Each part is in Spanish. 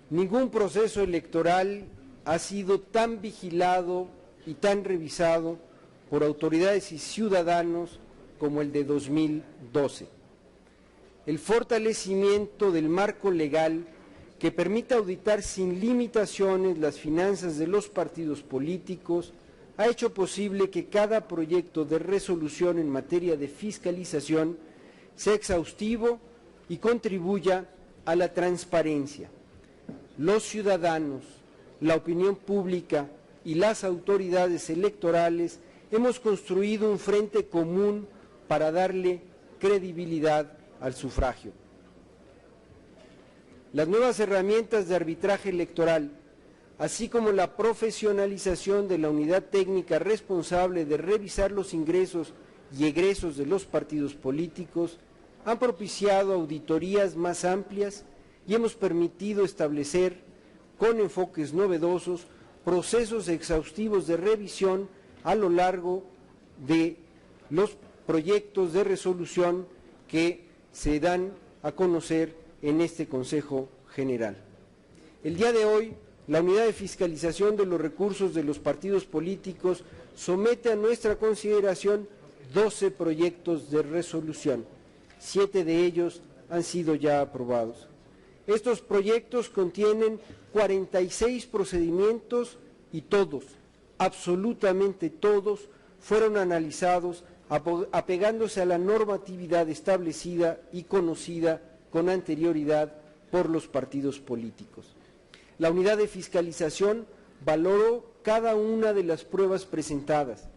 Ningún proceso electoral ha sido tan vigilado y tan revisado por autoridades y ciudadanos como el de 2012. El fortalecimiento del marco legal que permita auditar sin limitaciones las finanzas de los partidos políticos ha hecho posible que cada proyecto de resolución en materia de fiscalización sea exhaustivo y contribuya a la transparencia. Los ciudadanos, la opinión pública y las autoridades electorales hemos construido un frente común para darle credibilidad al sufragio. Las nuevas herramientas de arbitraje electoral, así como la profesionalización de la unidad técnica responsable de revisar los ingresos y egresos de los partidos políticos, han propiciado auditorías más amplias y hemos permitido establecer, con enfoques novedosos, procesos exhaustivos de revisión a lo largo de los proyectos de resolución que se dan a conocer en este Consejo General. El día de hoy, la Unidad de Fiscalización de los Recursos de los Partidos Políticos somete a nuestra consideración 12 proyectos de resolución. 7 de ellos han sido ya aprobados. Estos proyectos contienen 46 procedimientos y todos, absolutamente todos, fueron analizados apegándose a la normatividad establecida y conocida con anterioridad por los partidos políticos. La unidad de fiscalización valoró cada una de las pruebas presentadas,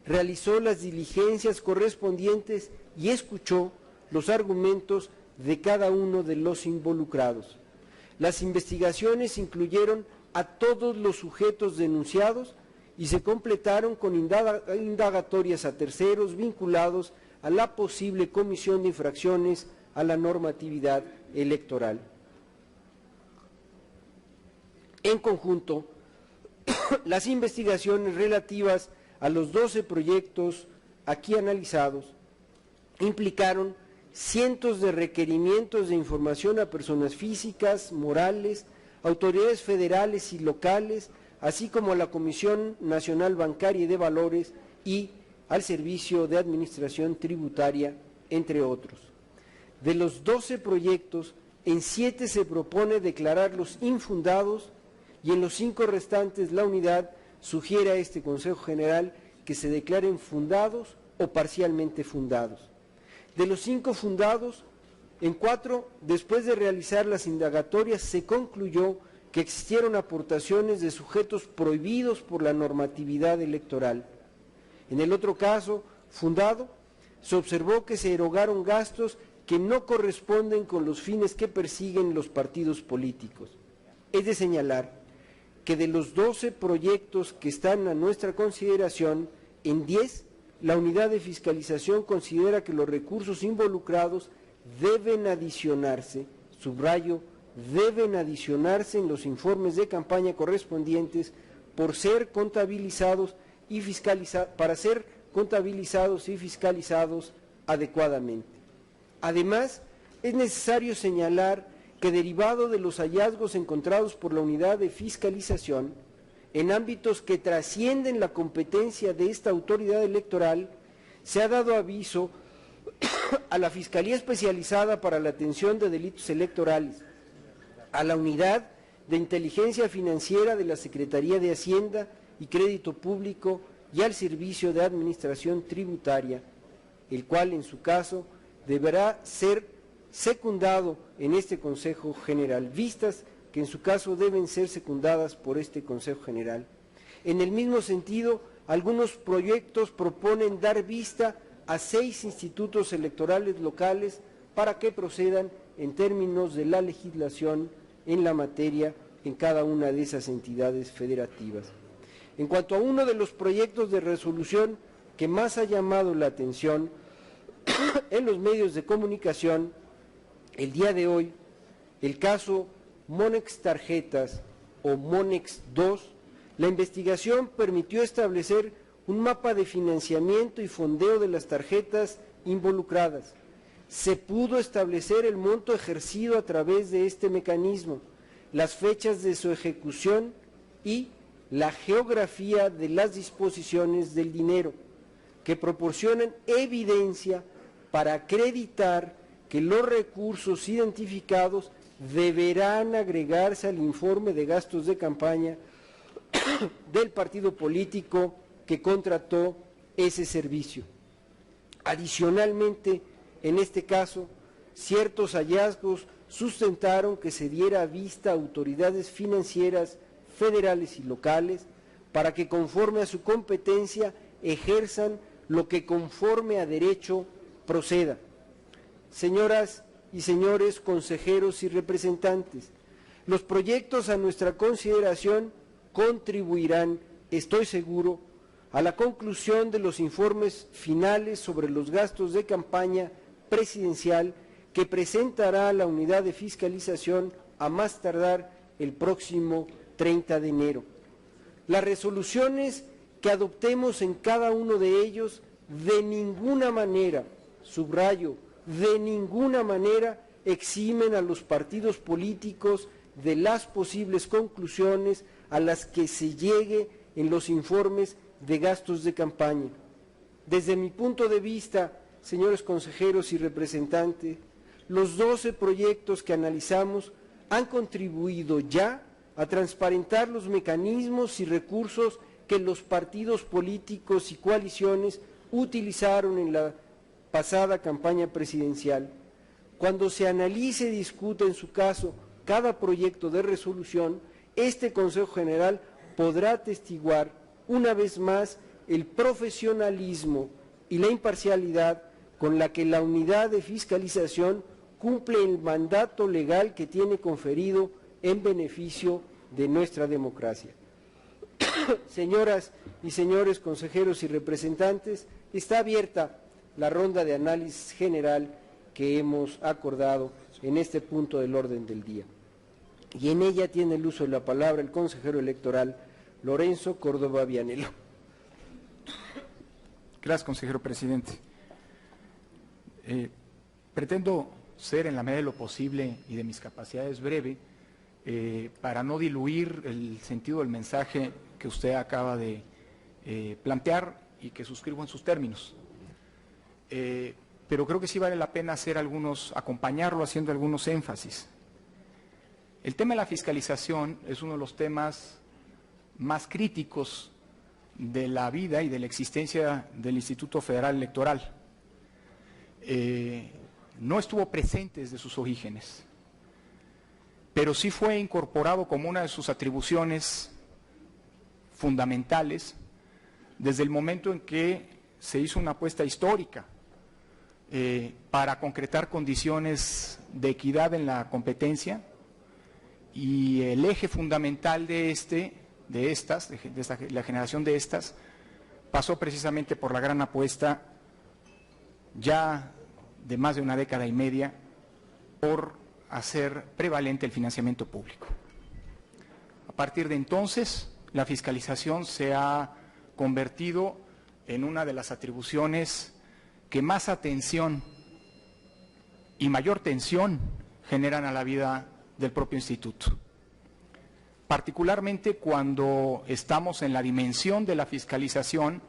realizó las diligencias correspondientes y escuchó los argumentos de cada uno de los involucrados. Las investigaciones incluyeron a todos los sujetos denunciados y se completaron con indagatorias a terceros vinculados a la posible comisión de infracciones a la normatividad electoral. En conjunto, las investigaciones relativas a los 12 proyectos aquí analizados implicaron cientos de requerimientos de información a personas físicas, morales, autoridades federales y locales, así como a la Comisión Nacional Bancaria y de Valores y al Servicio de Administración Tributaria, entre otros. De los 12 proyectos, en 7 se propone declararlos infundados y en los 5 restantes la unidad sugiere a este Consejo General que se declaren fundados o parcialmente fundados. De los 5 fundados, en 4, después de realizar las indagatorias, se concluyó que existieron aportaciones de sujetos prohibidos por la normatividad electoral. En el otro caso, fundado, se observó que se erogaron gastos que no corresponden con los fines que persiguen los partidos políticos. Es de señalar que de los 12 proyectos que están a nuestra consideración, en 10, la unidad de fiscalización considera que los recursos involucrados deben adicionarse, subrayo, deben adicionarse en los informes de campaña correspondientes por ser contabilizados y para ser contabilizados y fiscalizados adecuadamente. Además, es necesario señalar que derivado de los hallazgos encontrados por la unidad de fiscalización, en ámbitos que trascienden la competencia de esta autoridad electoral, se ha dado aviso a la Fiscalía Especializada para la Atención de Delitos Electorales, a la Unidad de Inteligencia Financiera de la Secretaría de Hacienda y Crédito Público y al Servicio de Administración Tributaria, el cual en su caso deberá ser secundado en este Consejo General, vistas que en su caso deben ser secundadas por este Consejo General. En el mismo sentido, algunos proyectos proponen dar vista a 6 institutos electorales locales para que procedan en términos de la legislación en la materia en cada una de esas entidades federativas. En cuanto a uno de los proyectos de resolución que más ha llamado la atención en los medios de comunicación, el día de hoy, el caso Monex Tarjetas o Monex 2, la investigación permitió establecer un mapa de financiamiento y fondeo de las tarjetas involucradas. Se pudo establecer el monto ejercido a través de este mecanismo, las fechas de su ejecución y la geografía de las disposiciones del dinero, que proporcionan evidencia para acreditar que los recursos identificados deberán agregarse al informe de gastos de campaña del partido político que contrató ese servicio. Adicionalmente, en este caso, ciertos hallazgos sustentaron que se diera vista a autoridades financieras federales y locales para que, conforme a su competencia, ejerzan lo que conforme a derecho proceda. Señoras y señores consejeros y representantes, los proyectos a nuestra consideración contribuirán, estoy seguro, a la conclusión de los informes finales sobre los gastos de campaña presidencial que presentará la Unidad de Fiscalización a más tardar el próximo 30 de enero. Las resoluciones que adoptemos en cada uno de ellos de ninguna manera, subrayo, de ninguna manera eximen a los partidos políticos de las posibles conclusiones a las que se llegue en los informes de gastos de campaña. Desde mi punto de vista, señores consejeros y representantes, los 12 proyectos que analizamos han contribuido ya a transparentar los mecanismos y recursos que los partidos políticos y coaliciones utilizaron en la pasada campaña presidencial. Cuando se analice y discute en su caso cada proyecto de resolución, este Consejo General podrá atestiguar una vez más el profesionalismo y la imparcialidad con la que la Unidad de Fiscalización cumple el mandato legal que tiene conferido en beneficio de nuestra democracia. Señoras y señores consejeros y representantes, está abierta la ronda de análisis general que hemos acordado en este punto del orden del día. Y en ella tiene el uso de la palabra el consejero electoral Lorenzo Córdoba Vianello. Gracias, consejero presidente. Pretendo ser en la medida de lo posible y de mis capacidades breve para no diluir el sentido del mensaje que usted acaba de plantear y que suscribo en sus términos. Pero creo que sí vale la pena acompañarlo haciendo algunos énfasis. El tema de la fiscalización es uno de los temas más críticos de la vida y de la existencia del Instituto Federal Electoral. No estuvo presente desde sus orígenes, pero sí fue incorporado como una de sus atribuciones fundamentales desde el momento en que se hizo una apuesta histórica para concretar condiciones de equidad en la competencia, y el eje fundamental la generación de estas, pasó precisamente por la gran apuesta ya de más de una década y media por hacer prevalente el financiamiento público. A partir de entonces, la fiscalización se ha convertido en una de las atribuciones que más atención y mayor tensión generan a la vida del propio instituto, particularmente cuando estamos en la dimensión de la fiscalización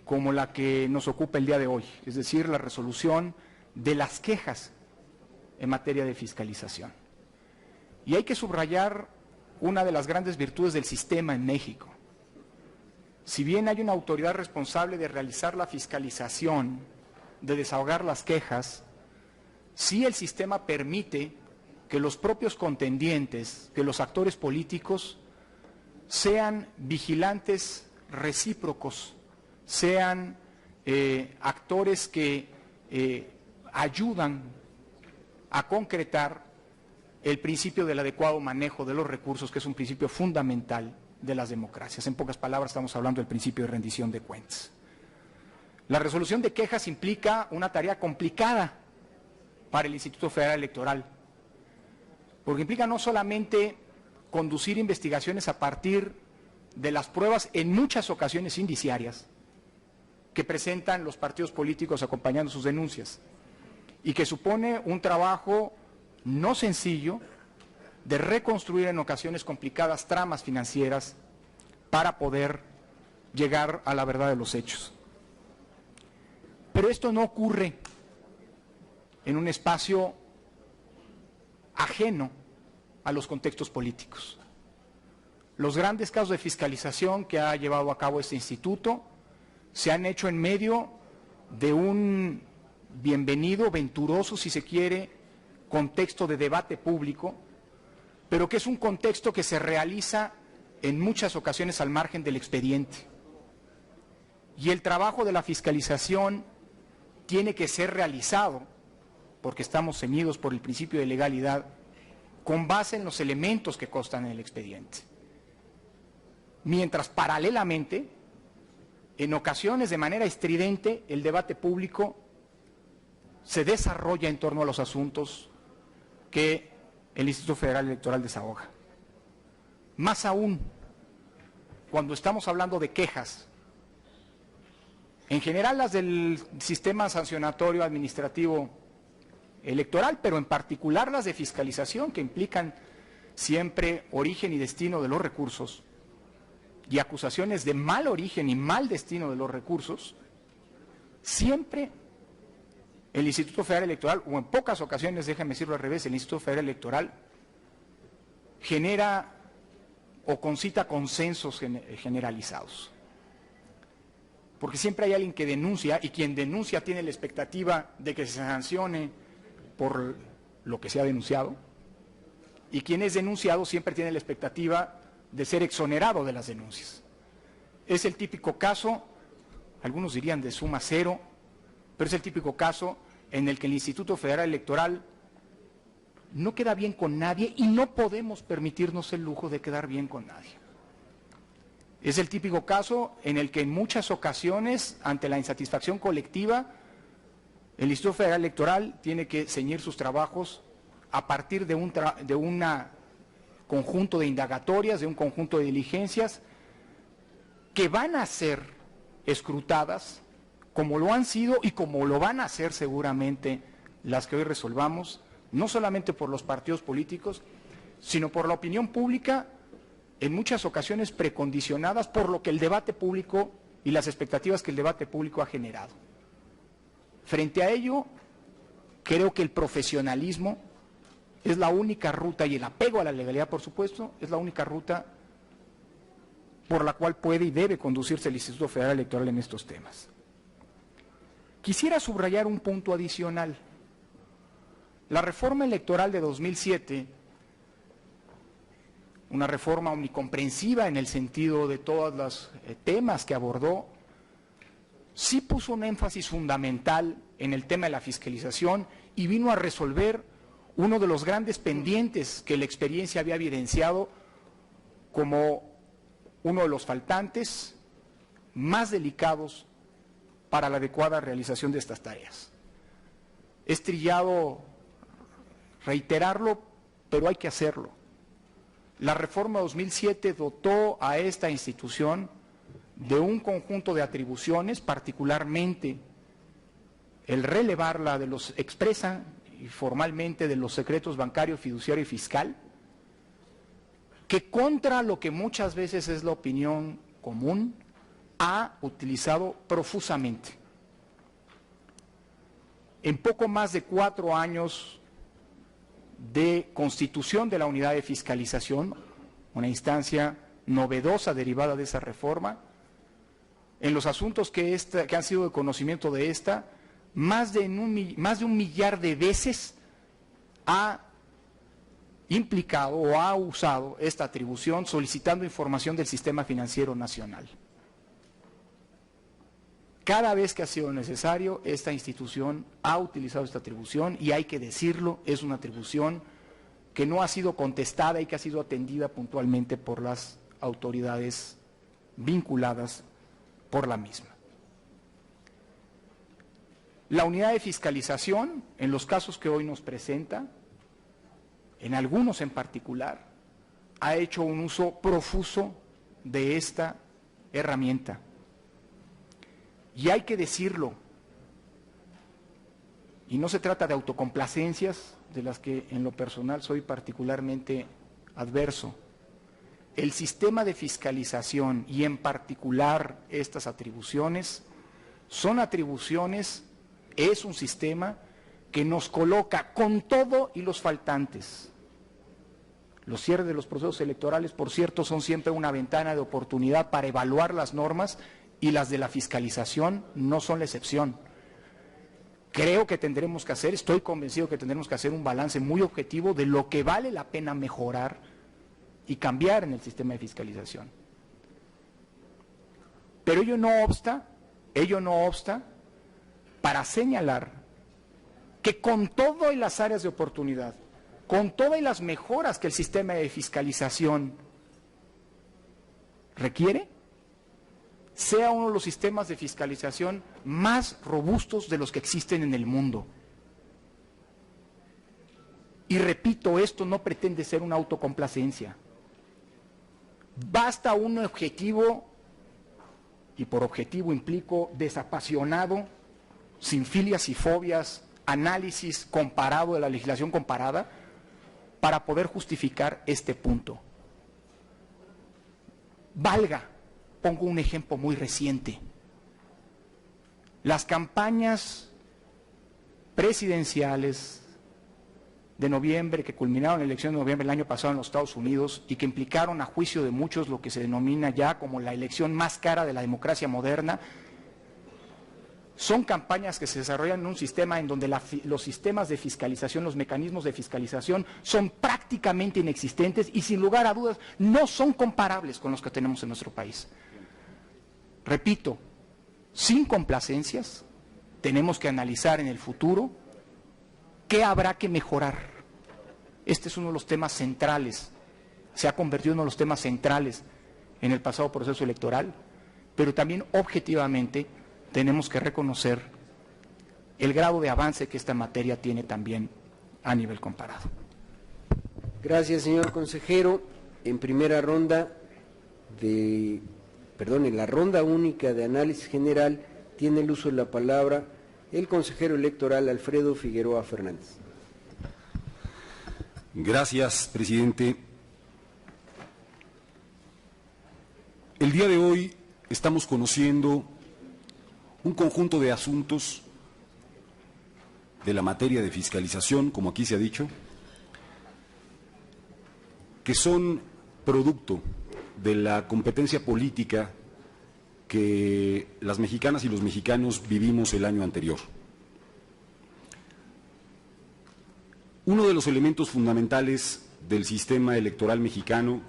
como la que nos ocupa el día de hoy, es decir, la resolución de las quejas en materia de fiscalización. Y hay que subrayar una de las grandes virtudes del sistema en México. Si bien hay una autoridad responsable de realizar la fiscalización, de desahogar las quejas, sí el sistema permite que los propios contendientes, que los actores políticos sean vigilantes recíprocos, sean actores que ayudan a concretar el principio del adecuado manejo de los recursos, que es un principio fundamental de las democracias. En pocas palabras, estamos hablando del principio de rendición de cuentas. La resolución de quejas implica una tarea complicada para el Instituto Federal Electoral, porque implica no solamente conducir investigaciones a partir de las pruebas, en muchas ocasiones indiciarias, que presentan los partidos políticos acompañando sus denuncias, y que supone un trabajo no sencillo, de reconstruir en ocasiones complicadas tramas financieras para poder llegar a la verdad de los hechos. Pero esto no ocurre en un espacio ajeno a los contextos políticos. Los grandes casos de fiscalización que ha llevado a cabo este instituto se han hecho en medio de un bienvenido, venturoso, si se quiere, contexto de debate público, pero que es un contexto que se realiza en muchas ocasiones al margen del expediente. Y el trabajo de la fiscalización tiene que ser realizado, porque estamos ceñidos por el principio de legalidad, con base en los elementos que constan en el expediente. Mientras paralelamente, en ocasiones de manera estridente, el debate público se desarrolla en torno a los asuntos que el Instituto Federal Electoral desahoga. Más aún, cuando estamos hablando de quejas, en general las del sistema sancionatorio administrativo electoral, pero en particular las de fiscalización, que implican siempre origen y destino de los recursos, y acusaciones de mal origen y mal destino de los recursos, siempre el Instituto Federal Electoral, o en pocas ocasiones, déjame decirlo al revés, el Instituto Federal Electoral genera o concita consensos generalizados. Porque siempre hay alguien que denuncia, y quien denuncia tiene la expectativa de que se sancione por lo que se ha denunciado, y quien es denunciado siempre tiene la expectativa de ser exonerado de las denuncias. Es el típico caso, algunos dirían de suma cero, pero es el típico caso en el que el Instituto Federal Electoral no queda bien con nadie y no podemos permitirnos el lujo de quedar bien con nadie. Es el típico caso en el que en muchas ocasiones, ante la insatisfacción colectiva, el Instituto Federal Electoral tiene que ceñir sus trabajos a partir de un conjunto de indagatorias, de un conjunto de diligencias que van a ser escrutadas, como lo han sido y como lo van a ser seguramente las que hoy resolvamos, no solamente por los partidos políticos, sino por la opinión pública, en muchas ocasiones precondicionadas por lo que el debate público y las expectativas que el debate público ha generado. Frente a ello, creo que el profesionalismo es la única ruta, y el apego a la legalidad, por supuesto, es la única ruta por la cual puede y debe conducirse el Instituto Federal Electoral en estos temas. Quisiera subrayar un punto adicional. La reforma electoral de 2007, una reforma omnicomprensiva en el sentido de todos los temas que abordó, sí puso un énfasis fundamental en el tema de la fiscalización y vino a resolver uno de los grandes pendientes que la experiencia había evidenciado como uno de los faltantes más delicados para la adecuada realización de estas tareas. Es trillado reiterarlo, pero hay que hacerlo. La reforma 2007 dotó a esta institución de un conjunto de atribuciones, particularmente el relevarla de los expresa y formalmente de los secretos bancario, fiduciario y fiscal, que contra lo que muchas veces es la opinión común, ha utilizado profusamente. En poco más de 4 años de constitución de la unidad de fiscalización, una instancia novedosa derivada de esa reforma, en los asuntos que han sido de conocimiento de esta, más de un millar de veces ha implicado o ha usado esta atribución solicitando información del sistema financiero nacional. Cada vez que ha sido necesario, esta institución ha utilizado esta atribución, y hay que decirlo, es una atribución que no ha sido contestada y que ha sido atendida puntualmente por las autoridades vinculadas por la misma. La unidad de fiscalización, en los casos que hoy nos presenta, en algunos en particular, ha hecho un uso profuso de esta herramienta. Y hay que decirlo, y no se trata de autocomplacencias, de las que en lo personal soy particularmente adverso. El sistema de fiscalización y en particular estas atribuciones son atribuciones, es un sistema que nos coloca con todo y los faltantes. Los cierres de los procesos electorales, por cierto, son siempre una ventana de oportunidad para evaluar las normas y las de la fiscalización no son la excepción. Creo que tendremos que hacer, estoy convencido que tendremos que hacer un balance muy objetivo de lo que vale la pena mejorar y cambiar en el sistema de fiscalización. Pero ello no obsta para señalar que con todo y las áreas de oportunidad, con todas las mejoras que el sistema de fiscalización requiere, sea uno de los sistemas de fiscalización más robustos de los que existen en el mundo. Y repito, esto no pretende ser una autocomplacencia. Basta un objetivo, y por objetivo implico desapasionado, sin filias y fobias, análisis comparado de la legislación comparada, para poder justificar este punto. Pongo un ejemplo muy reciente. Las campañas presidenciales de noviembre, que culminaron en la elección de noviembre del año pasado en los Estados Unidos y que implicaron a juicio de muchos lo que se denomina ya como la elección más cara de la democracia moderna, son campañas que se desarrollan en un sistema en donde los sistemas de fiscalización, los mecanismos de fiscalización son prácticamente inexistentes y sin lugar a dudas no son comparables con los que tenemos en nuestro país. Repito, sin complacencias, tenemos que analizar en el futuro qué habrá que mejorar. Este es uno de los temas centrales, se ha convertido en uno de los temas centrales en el pasado proceso electoral, pero también objetivamente tenemos que reconocer el grado de avance que esta materia tiene también a nivel comparado. Gracias, señor consejero. En la ronda única de análisis general, tiene el uso de la palabra el consejero electoral Alfredo Figueroa Fernández. Gracias, presidente. El día de hoy estamos conociendo un conjunto de asuntos de la materia de fiscalización, como aquí se ha dicho, que son producto de la competencia política que las mexicanas y los mexicanos vivimos el año anterior. Uno de los elementos fundamentales del sistema electoral mexicano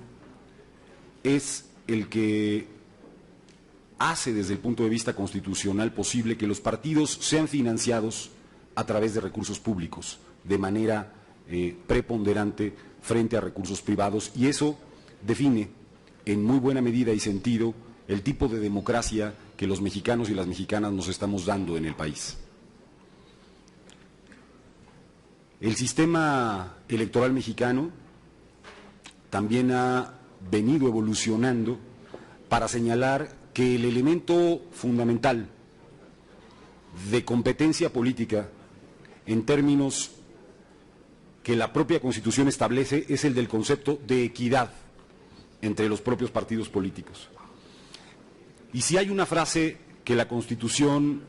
es el que hace desde el punto de vista constitucional posible que los partidos sean financiados a través de recursos públicos, de manera preponderante frente a recursos privados, y eso define en muy buena medida y sentido el tipo de democracia que los mexicanos y las mexicanas nos estamos dando en el país. El sistema electoral mexicano también ha venido evolucionando para señalar que el elemento fundamental de competencia política en términos que la propia Constitución establece es el del concepto de equidad entre los propios partidos políticos. Y si hay una frase que la Constitución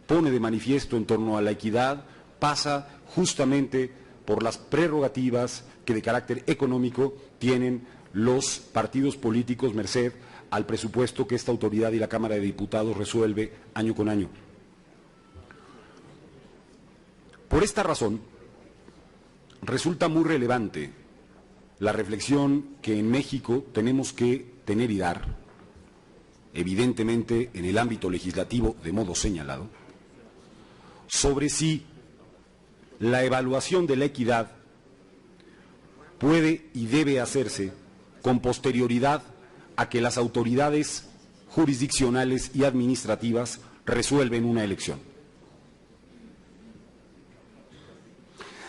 pone de manifiesto en torno a la equidad, pasa justamente por las prerrogativas que de carácter económico tienen los partidos políticos merced al presupuesto que esta autoridad y la Cámara de Diputados resuelve año con año. Por esta razón, resulta muy relevante la reflexión que en México tenemos que tener y dar, evidentemente en el ámbito legislativo de modo señalado, sobre si la evaluación de la equidad puede y debe hacerse con posterioridad a que las autoridades jurisdiccionales y administrativas resuelven una elección.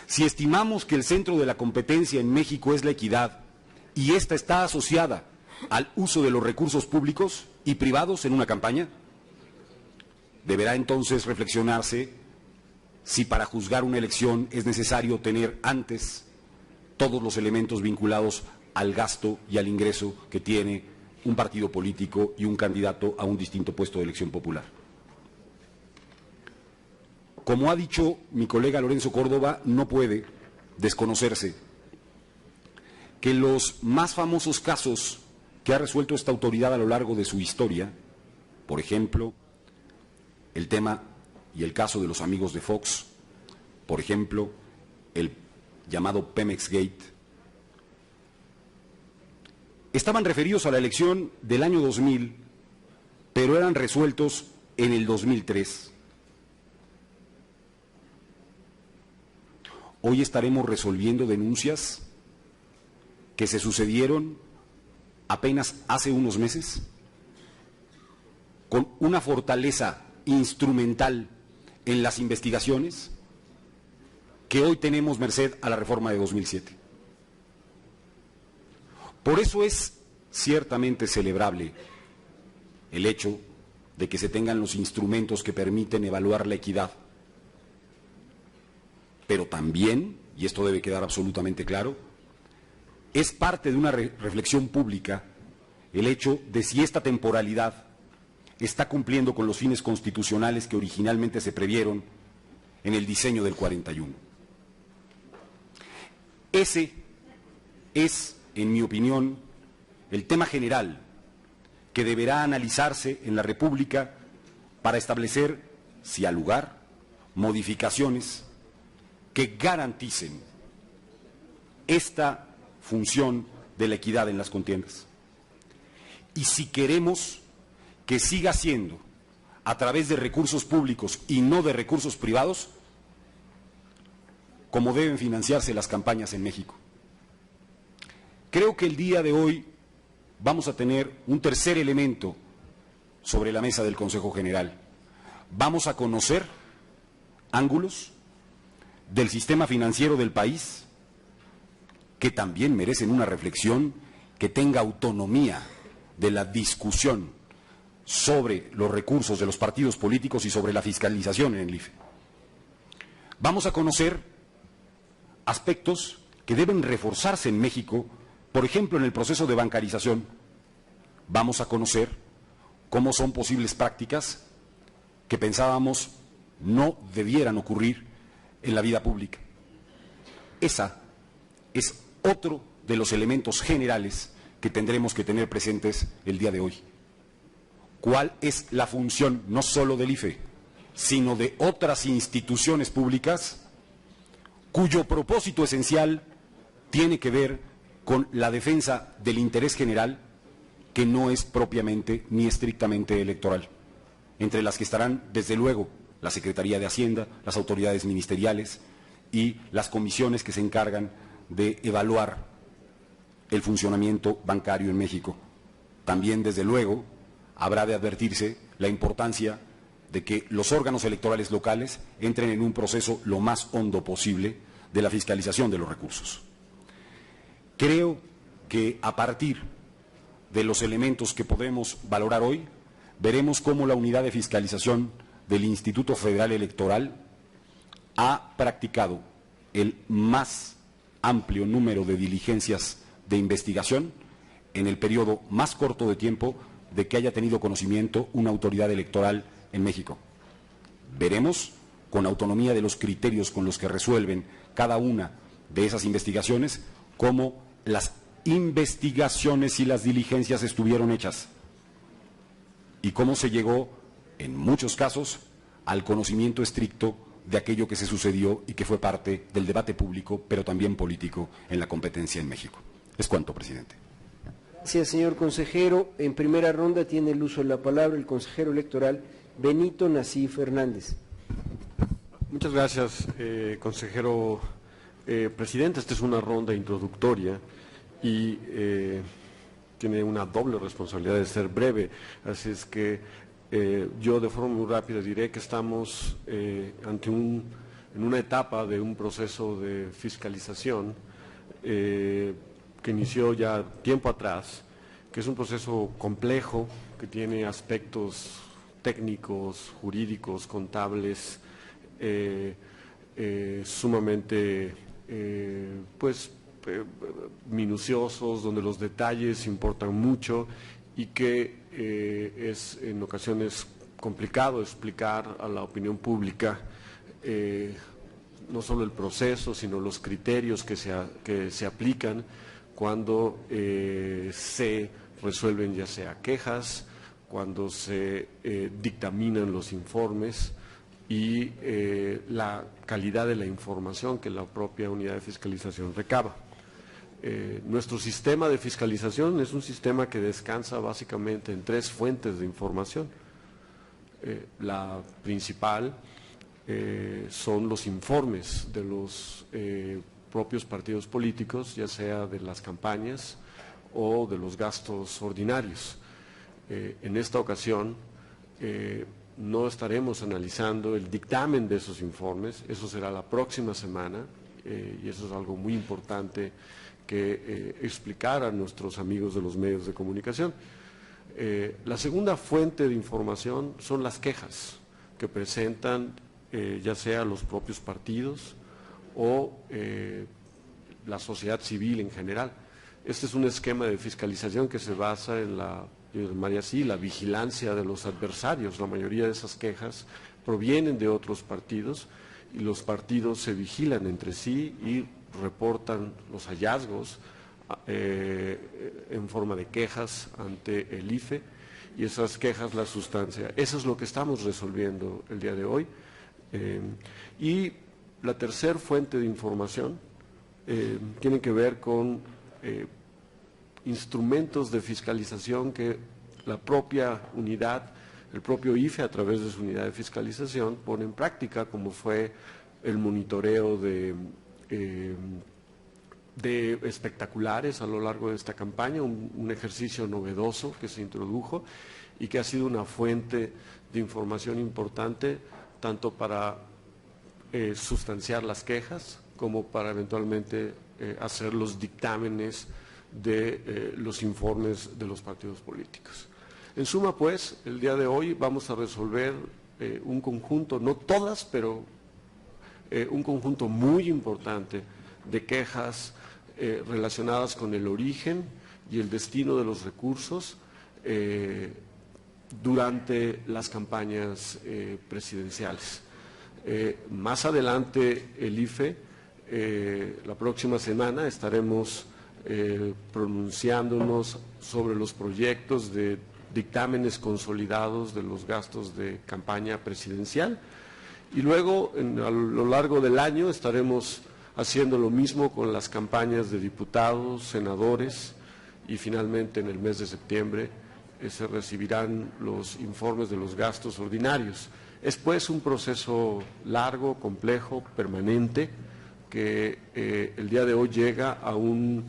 Si estimamos que el centro de la competencia en México es la equidad y esta está asociada al uso de los recursos públicos y privados en una campaña, deberá entonces reflexionarse si para juzgar una elección es necesario tener antes todos los elementos vinculados al gasto y al ingreso que tiene un partido político y un candidato a un distinto puesto de elección popular. Como ha dicho mi colega Lorenzo Córdoba, no puede desconocerse que los más famosos casos que ha resuelto esta autoridad a lo largo de su historia, por ejemplo, el tema y el caso de los amigos de Fox, por ejemplo, el llamado Pemex Gate, estaban referidos a la elección del año 2000, pero eran resueltos en el 2003. Hoy estaremos resolviendo denuncias que se sucedieron apenas hace unos meses, con una fortaleza instrumental en las investigaciones que hoy tenemos merced a la reforma de 2007. Por eso es ciertamente celebrable el hecho de que se tengan los instrumentos que permiten evaluar la equidad, pero también, y esto debe quedar absolutamente claro, es parte de una reflexión pública el hecho de si esta temporalidad está cumpliendo con los fines constitucionales que originalmente se previeron en el diseño del 41. Ese es, en mi opinión, el tema general que deberá analizarse en la República para establecer, si ha lugar, modificaciones que garanticen esta función de la equidad en las contiendas. Y si queremos que siga siendo a través de recursos públicos y no de recursos privados, como deben financiarse las campañas en México. Creo que el día de hoy vamos a tener un tercer elemento sobre la mesa del Consejo General. Vamos a conocer ángulos del sistema financiero del país que también merecen una reflexión que tenga autonomía de la discusión sobre los recursos de los partidos políticos y sobre la fiscalización en el IFE. Vamos a conocer aspectos que deben reforzarse en México, por ejemplo, en el proceso de bancarización. Vamos a conocer cómo son posibles prácticas que pensábamos no debieran ocurrir en la vida pública. Esa es otro de los elementos generales que tendremos que tener presentes el día de hoy. ¿Cuál es la función no solo del IFE, sino de otras instituciones públicas cuyo propósito esencial tiene que ver con la defensa del interés general, que no es propiamente ni estrictamente electoral, entre las que estarán, desde luego, la Secretaría de Hacienda, las autoridades ministeriales y las comisiones que se encargan de evaluar el funcionamiento bancario en México. También, desde luego, habrá de advertirse la importancia de que los órganos electorales locales entren en un proceso lo más hondo posible de la fiscalización de los recursos. Creo que a partir de los elementos que podemos valorar hoy, veremos cómo la unidad de fiscalización del Instituto Federal Electoral ha practicado el más amplio número de diligencias de investigación en el periodo más corto de tiempo de que haya tenido conocimiento una autoridad electoral en México. Veremos, con autonomía de los criterios con los que resuelven cada una de esas investigaciones, cómo las investigaciones y las diligencias estuvieron hechas y cómo se llegó, en muchos casos, al conocimiento estricto de aquello que se sucedió y que fue parte del debate público, pero también político, en la competencia en México. Es cuanto, presidente. Gracias, señor consejero. En primera ronda tiene el uso de la palabra el consejero electoral Benito Nasif Hernández. Muchas gracias, consejero presidente. Esta es una ronda introductoria y tiene una doble responsabilidad de ser breve. Así es que yo de forma muy rápida diré que estamos en una etapa de un proceso de fiscalización que inició ya tiempo atrás, que es un proceso complejo, que tiene aspectos técnicos, jurídicos, contables, sumamente minuciosos, donde los detalles importan mucho y que es en ocasiones complicado explicar a la opinión pública no solo el proceso, sino los criterios que se aplican cuando se resuelven ya sea quejas, cuando se dictaminan los informes y la calidad de la información que la propia unidad de fiscalización recaba. Nuestro sistema de fiscalización es un sistema que descansa básicamente en 3 fuentes de información. La principal son los informes de los propios partidos políticos, ya sea de las campañas o de los gastos ordinarios. En esta ocasión no estaremos analizando el dictamen de esos informes, eso será la próxima semana y eso es algo muy importante que explicar a nuestros amigos de los medios de comunicación. La segunda fuente de información son las quejas que presentan ya sea los propios partidos o la sociedad civil en general. Este es un esquema de fiscalización que se basa en la vigilancia de los adversarios. La mayoría de esas quejas provienen de otros partidos y los partidos se vigilan entre sí y reportan los hallazgos en forma de quejas ante el IFE y esas quejas la sustancia. Eso es lo que estamos resolviendo el día de hoy. Y la tercera fuente de información tiene que ver con instrumentos de fiscalización que la propia unidad, el propio IFE a través de su unidad de fiscalización pone en práctica, como fue el monitoreo de espectaculares a lo largo de esta campaña, un ejercicio novedoso que se introdujo y que ha sido una fuente de información importante tanto para sustanciar las quejas como para eventualmente hacer los dictámenes de los informes de los partidos políticos. En suma, pues, el día de hoy vamos a resolver un conjunto, no todas, pero un conjunto muy importante de quejas relacionadas con el origen y el destino de los recursos durante las campañas presidenciales. Más adelante el IFE, la próxima semana estaremos pronunciándonos sobre los proyectos de dictámenes consolidados de los gastos de campaña presidencial y luego a lo largo del año estaremos haciendo lo mismo con las campañas de diputados, senadores y finalmente en el mes de septiembre se recibirán los informes de los gastos ordinarios. Es pues un proceso largo, complejo, permanente, que el día de hoy llega a un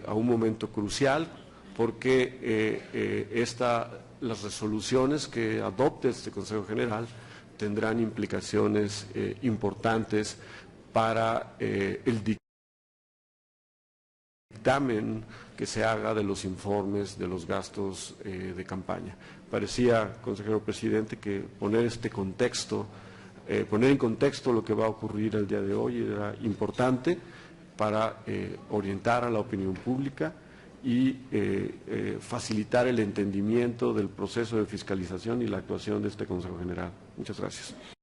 momento crucial porque las resoluciones que adopte este Consejo General tendrán implicaciones importantes para el dictamen que se haga de los informes de los gastos de campaña. Parecía, consejero presidente, que poner en contexto lo que va a ocurrir el día de hoy era importante para orientar a la opinión pública y facilitar el entendimiento del proceso de fiscalización y la actuación de este Consejo General. Muchas gracias.